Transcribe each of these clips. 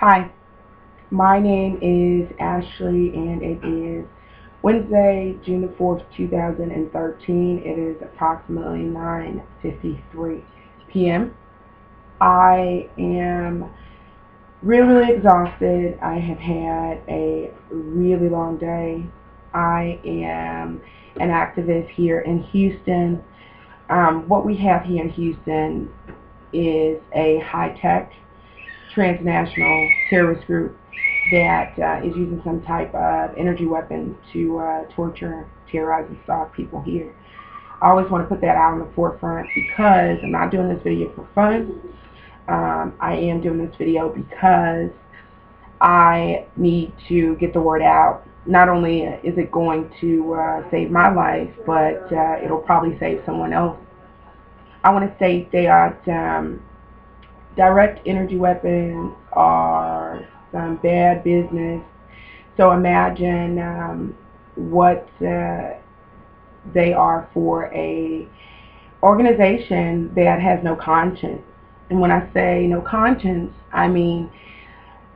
Hi, my name is Ashley and it is Wednesday, June the 4th, 2013. It is approximately 9:53 p.m. I am really exhausted. I have had a really long day. I am an activist here in Houston. What we have here in Houston is a Hi Tech Transnational terrorist group that is using some type of energy weapon to torture, terrorize, and stalk people here. I always want to put that out on the forefront because I'm not doing this video for fun. I am doing this video because I need to get the word out. Not only is it going to save my life, but it'll probably save someone else. I want to state that direct energy weapons are some bad business. So imagine what they are for a organization that has no conscience. And when I say no conscience, I mean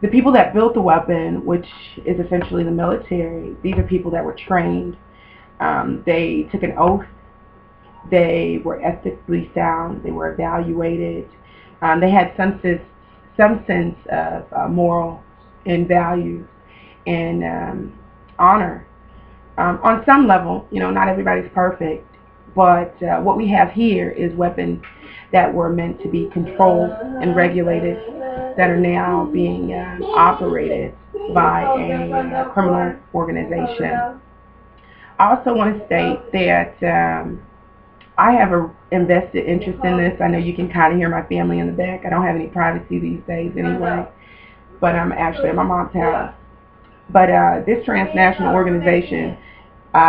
the people that built the weapon, which is essentially the military. These are people that were trained. They took an oath. They were ethically sound. They were evaluated. They had some sense of moral and values and honor. On some level, not everybody's perfect, but what we have here is weapons that were meant to be controlled and regulated that are now being operated by a criminal organization. I also want to state that I have an invested interest in this. I know you can kind of hear my family in the back. I don't have any privacy these days anyway, but I'm actually at my mom's house. But this transnational organization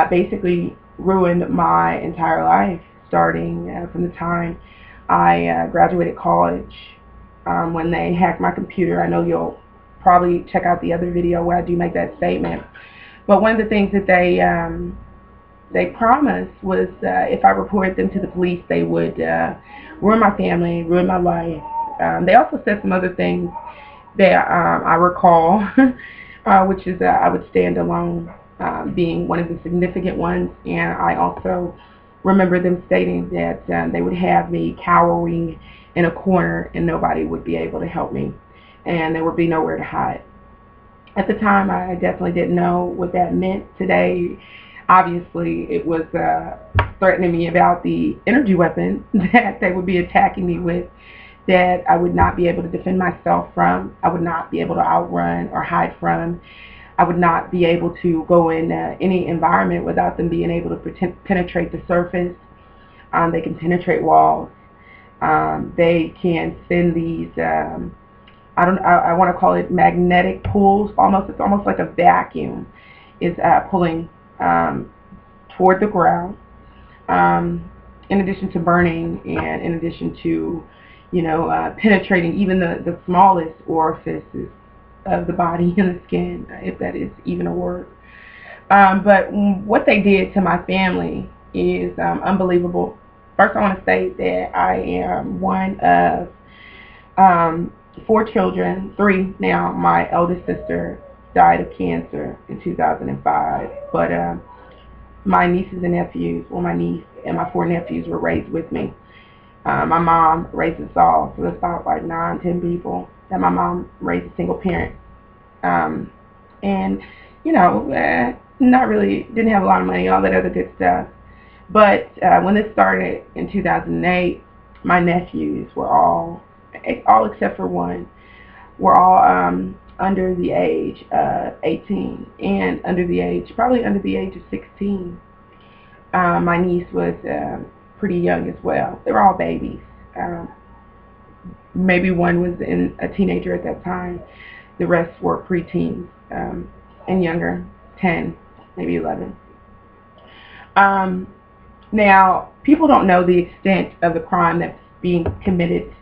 basically ruined my entire life, starting from the time I graduated college. When they hacked my computer, I know you'll probably check out the other video where I do make that statement. But one of the things that they promised was if I reported them to the police, they would ruin my family, ruin my life. They also said some other things that I recall, which is that I would stand alone, being one of the significant ones. And I also remember them stating that they would have me cowering in a corner and nobody would be able to help me. And there would be nowhere to hide. At the time, I definitely didn't know what that meant. Today, obviously, it was threatening me about the energy weapon that they would be attacking me with, that I would not be able to defend myself from, I would not be able to outrun or hide from, I would not be able to go in any environment without them being able to penetrate the surface. They can penetrate walls. They can send these I want to call it magnetic pulls. It's almost like a vacuum is pulling toward the ground. In addition to burning, and in addition to penetrating even the smallest orifices of the body and the skin, if that is even a word. But what they did to my family is unbelievable. First, I want to state that I am one of 4 children, 3 now. My eldest sister died of cancer in 2005, but my nieces and nephews, well, my niece and my 4 nephews were raised with me. My mom raised us all, so there's about like 9, 10 people that my mom raised a single parent. And not really, didn't have a lot of money, all that other good stuff. But when this started in 2008, my nephews were all except for one, were all under the age of 18 and probably under the age of 16. My niece was pretty young as well. They were all babies. Maybe one was a teenager at that time. The rest were preteens and younger, 10, maybe 11. Now, people don't know the extent of the crime that's being committed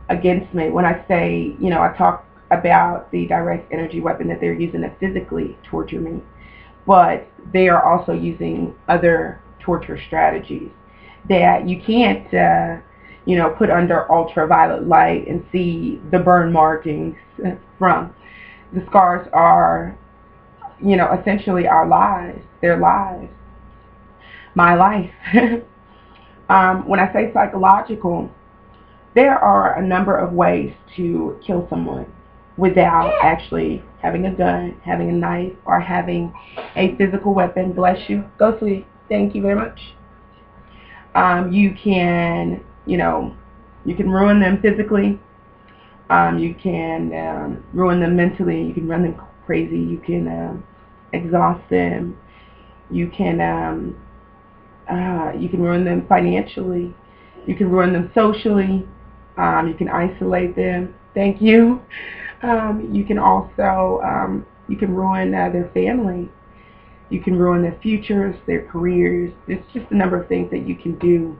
against me. When I say, I talk about the direct energy weapon that they're using to physically torture me, but they are also using other torture strategies that you can't put under ultraviolet light and see the burn markings from. The scars are, essentially our lives, their lives, my life. When I say psychological, there are a number of ways to kill someone without actually having a gun, having a knife, or having a physical weapon. Bless you. Go sleep. Thank you very much. You can, you can ruin them physically. You can ruin them mentally. You can run them crazy. You can exhaust them. You can ruin them financially. You can ruin them socially. You can isolate them. Thank you. You can also you can ruin their family. You can ruin their futures, their careers. There's just a number of things that you can do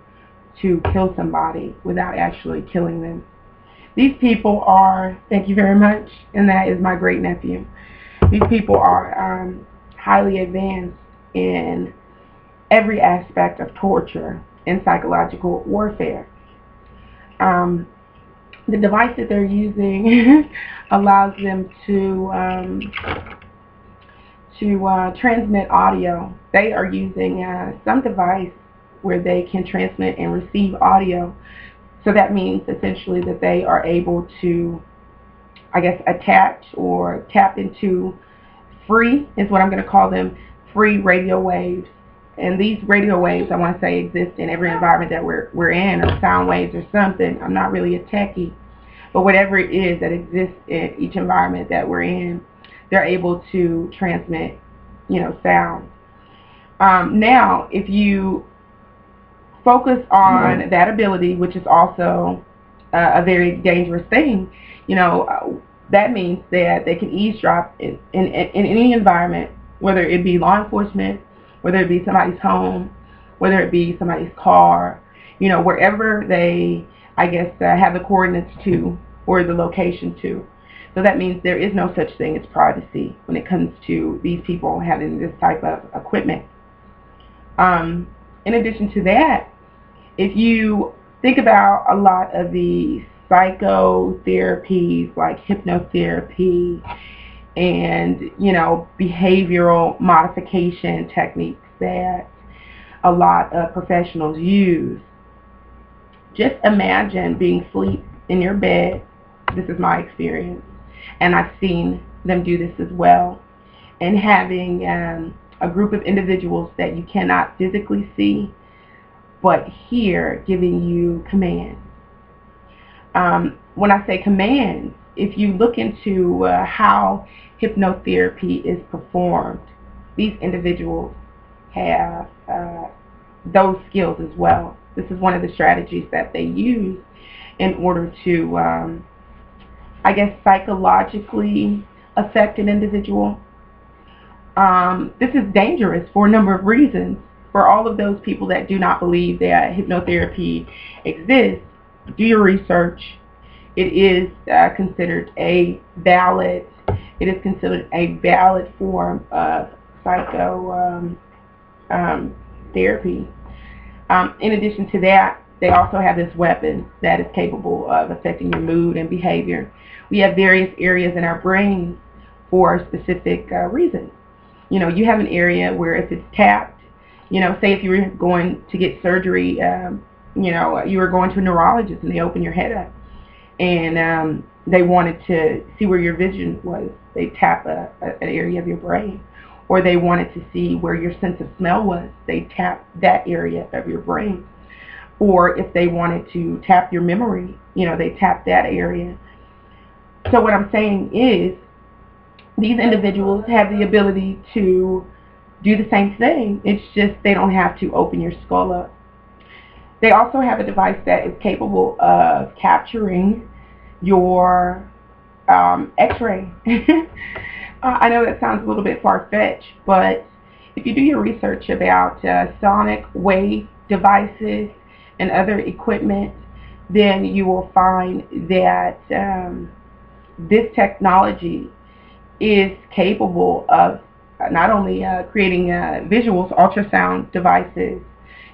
to kill somebody without actually killing them. These people are, thank you very much, and that is my great nephew. These people are highly advanced in every aspect of torture and psychological warfare. The device that they're using allows them to transmit audio. They are using some device where they can transmit and receive audio. So that means essentially that they are able to, I guess, attach or tap into free, is what I'm going to call them, free radio waves. And these radio waves, I want to say, exist in every environment that we're in, or sound waves or something. I'm not really a techie, but whatever it is that exists in each environment that we're in, they're able to transmit, sound. Now, if you focus on that ability, which is also a very dangerous thing, that means that they can eavesdrop in any environment, whether it be law enforcement, whether it be somebody's home, whether it be somebody's car, wherever they, I guess, have the coordinates to or the location to. So that means there is no such thing as privacy when it comes to these people having this type of equipment. In addition to that, if you think about a lot of the psychotherapies like hypnotherapy and, behavioral modification techniques that a lot of professionals use, just imagine being asleep in your bed. This is my experience, and I've seen them do this as well, and having a group of individuals that you cannot physically see but hear giving you commands. When I say commands, if you look into how hypnotherapy is performed, these individuals have those skills as well. This is one of the strategies that they use in order to, I guess, psychologically affect an individual. This is dangerous for a number of reasons. For all of those people that do not believe that hypnotherapy exists, do your research. It is considered a valid. It is considered a valid form of psychotherapy. In addition to that, they also have this weapon that is capable of affecting your mood and behavior. We have various areas in our brain for specific reasons. You have an area where if it's tapped, say if you were going to get surgery, you were going to a neurologist and they opened your head up and they wanted to see where your vision was. They tap an area of your brain. Or they wanted to see where your sense of smell was. They tap that area of your brain. Or if they wanted to tap your memory, they tap that area. So what I'm saying is, these individuals have the ability to do the same thing. It's just they don't have to open your skull up. They also have a device that is capable of capturing your X-ray. I know that sounds a little bit far-fetched, but if you do your research about sonic wave devices and other equipment, then you will find that this technology is capable of not only creating visuals, ultrasound devices,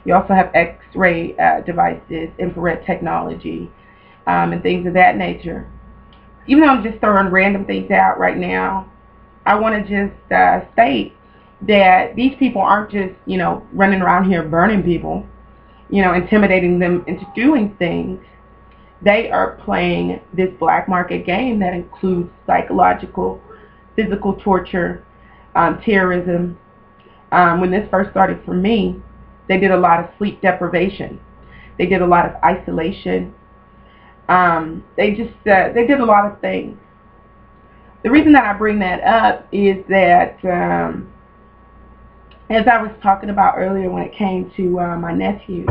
You also have X-ray devices, infrared technology, and things of that nature. Even though I'm just throwing random things out right now, I want to just state that these people aren't just, running around here burning people, intimidating them into doing things. They are playing this black market game that includes psychological, physical torture, terrorism. When this first started for me, they did a lot of sleep deprivation. They did a lot of isolation. They did a lot of things. The reason that I bring that up is that, as I was talking about earlier, when it came to my nephews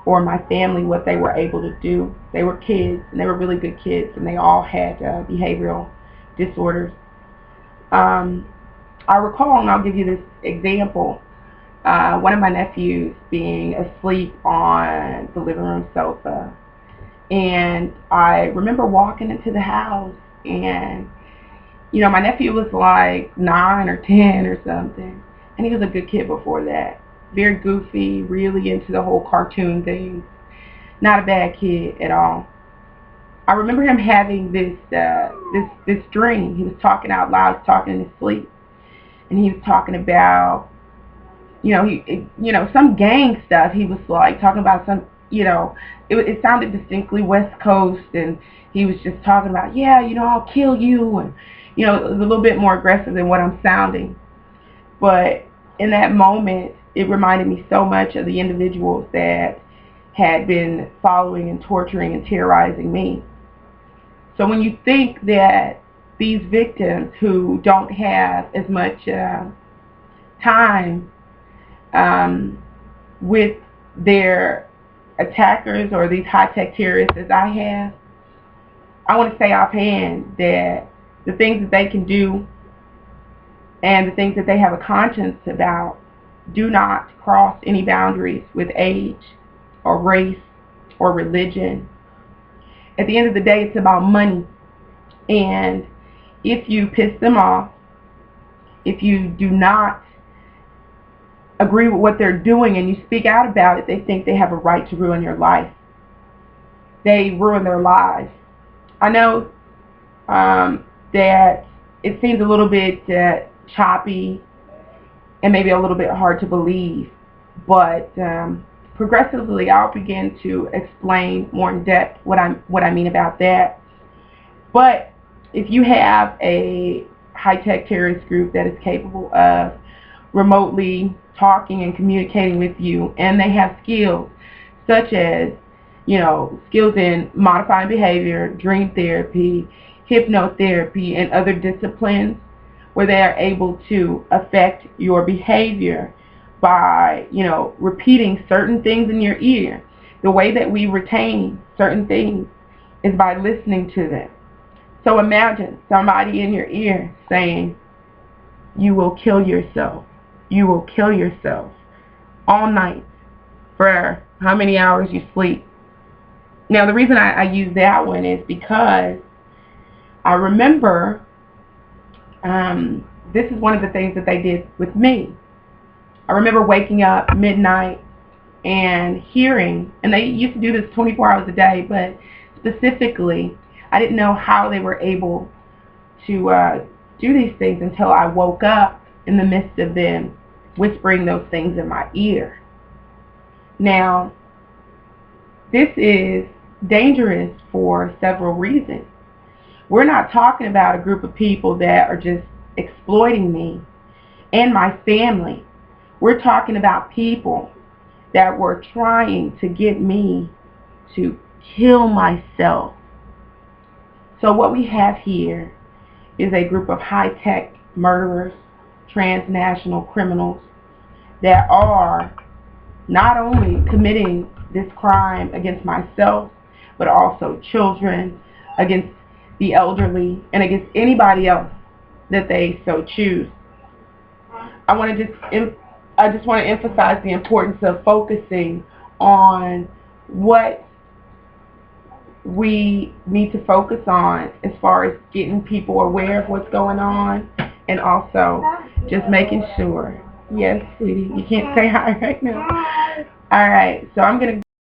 or my family, what they were able to do. They were kids, and they were really good kids, and they all had behavioral disorders. I recall, and I'll give you this example, one of my nephews being asleep on the living room sofa. And I remember walking into the house, and, my nephew was like 9 or 10 or something. And he was a good kid before that. Very goofy, really into the whole cartoon thing. Not a bad kid at all. I remember him having this dream. He was talking out loud, talking in his sleep, and he was talking about, some gang stuff. He was like talking about some, it sounded distinctly West Coast, and he was just talking about, yeah, I'll kill you, and it was a little bit more aggressive than what I'm sounding. But in that moment, it reminded me so much of the individuals that had been following and torturing and terrorizing me. So when you think that these victims who don't have as much time with their attackers or these high-tech terrorists as I have, I want to say offhand that the things that they can do and the things that they have a conscience about do not cross any boundaries with age or race or religion. At the end of the day, it's about money. And if you piss them off, if you do not agree with what they're doing and you speak out about it, they think they have a right to ruin your life. They ruin their lives. I know that it seems a little bit choppy and maybe a little bit hard to believe, but progressively I'll begin to explain more in depth what I mean about that. But if you have a high-tech terrorist group that is capable of remotely talking and communicating with you, and they have skills such as, skills in modifying behavior, dream therapy, hypnotherapy, and other disciplines, where they are able to affect your behavior by, repeating certain things in your ear. The way that we retain certain things is by listening to them. So imagine somebody in your ear saying, you will kill yourself. You will kill yourself all night for how many hours you sleep. Now, the reason I use that one is because I remember this is one of the things that they did with me. I remember waking up midnight and hearing, and they used to do this 24 hours a day, but specifically, I didn't know how they were able to do these things until I woke up in the midst of them whispering those things in my ear. Now, this is dangerous for several reasons. We're not talking about a group of people that are just exploiting me and my family. We're talking about people that were trying to get me to kill myself. So what we have here is a group of high-tech murderers, transnational criminals that are not only committing this crime against myself, but also children, against the elderly, and against anybody else that they so choose. I just want to emphasize the importance of focusing on what we need to focus on as far as getting people aware of what's going on, and also just making sure. Yes, sweetie, you can't say hi right now. All right, so I'm going to